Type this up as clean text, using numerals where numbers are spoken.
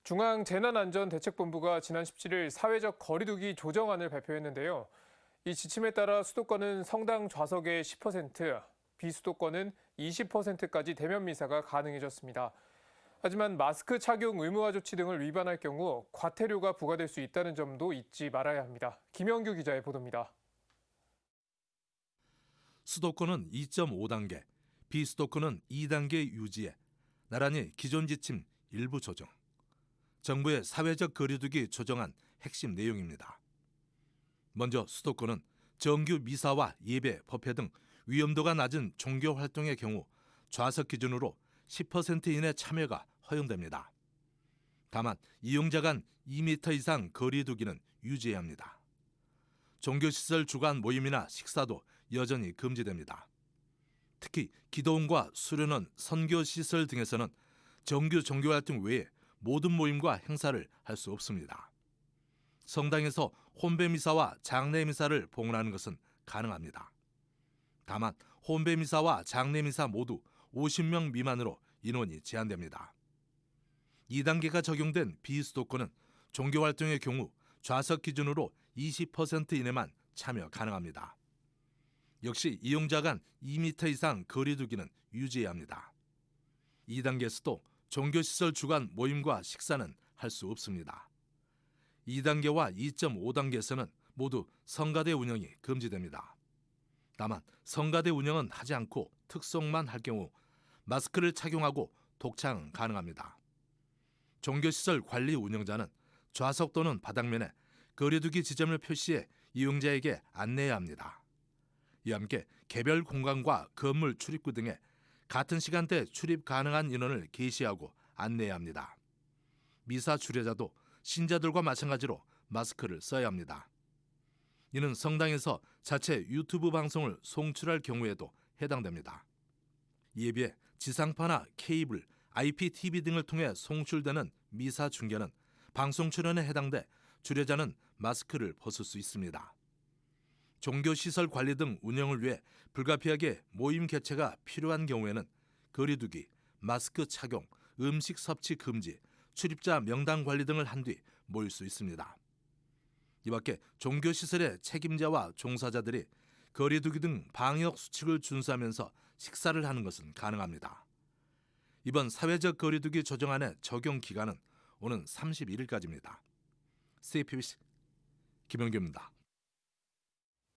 중앙재난안전대책본부가 지난 17일 사회적 거리두기 조정안을 발표했는데요. 이 지침에 따라 수도권은 성당 좌석의 10%, 비수도권은 20%까지 대면 미사가 가능해졌습니다. 하지만 마스크 착용 의무화 조치 등을 위반할 경우 과태료가 부과될 수 있다는 점도 잊지 말아야 합니다. 김영규 기자의 보도입니다. 수도권은 2.5단계, 비수도권은 2단계 유지에 나란히 기존 지침 일부 조정. 정부의 사회적 거리두기 조정안 핵심 내용입니다. 먼저 수도권은 정규 미사와 예배, 법회 등 위험도가 낮은 종교 활동의 경우 좌석 기준으로 10% 이내 참여가 허용됩니다. 다만 이용자 간 2m 이상 거리 두기는 유지해야 합니다. 종교시설 주간 모임이나 식사도 여전히 금지됩니다. 특히 기도원과 수련원, 선교시설 등에서는 정규 종교활동 외에 모든 모임과 행사를 할 수 없습니다. 성당에서 혼배미사와 장례미사를 봉헌하는 것은 가능합니다. 다만 혼배미사와 장례미사 모두 50명 미만으로 인원이 제한됩니다. 2단계가 적용된 비수도권은 종교활동의 경우 좌석 기준으로 20% 이내만 참여 가능합니다. 역시 이용자 간 2m 이상 거리 두기는 유지해야 합니다. 2단계에서도 종교시설 주간 모임과 식사는 할 수 없습니다. 2단계와 2.5단계에서는 모두 성가대 운영이 금지됩니다. 다만 성가대 운영은 하지 않고 특송만 할 경우 마스크를 착용하고 독창은 가능합니다. 종교시설 관리 운영자는 좌석 또는 바닥면에 거리두기 지점을 표시해 이용자에게 안내해야 합니다. 이와 함께 개별 공간과 건물 출입구 등에 같은 시간대 출입 가능한 인원을 게시하고 안내해야 합니다. 미사 주례자도 신자들과 마찬가지로 마스크를 써야 합니다. 이는 성당에서 자체 유튜브 방송을 송출할 경우에도 해당됩니다. 이에 비해 지상파나 케이블, IPTV 등을 통해 송출되는 미사 중계는 방송 출연에 해당돼 주례자는 마스크를 벗을 수 있습니다. 종교시설 관리 등 운영을 위해 불가피하게 모임 개최가 필요한 경우에는 거리두기, 마스크 착용, 음식 섭취 금지, 출입자 명단 관리 등을 한 뒤 모일 수 있습니다. 이 밖에 종교시설의 책임자와 종사자들이 거리두기 등 방역 수칙을 준수하면서 식사를 하는 것은 가능합니다. 이번 사회적 거리두기 조정안의 적용 기간은 오는 31일까지입니다. CPBC 김영규입니다.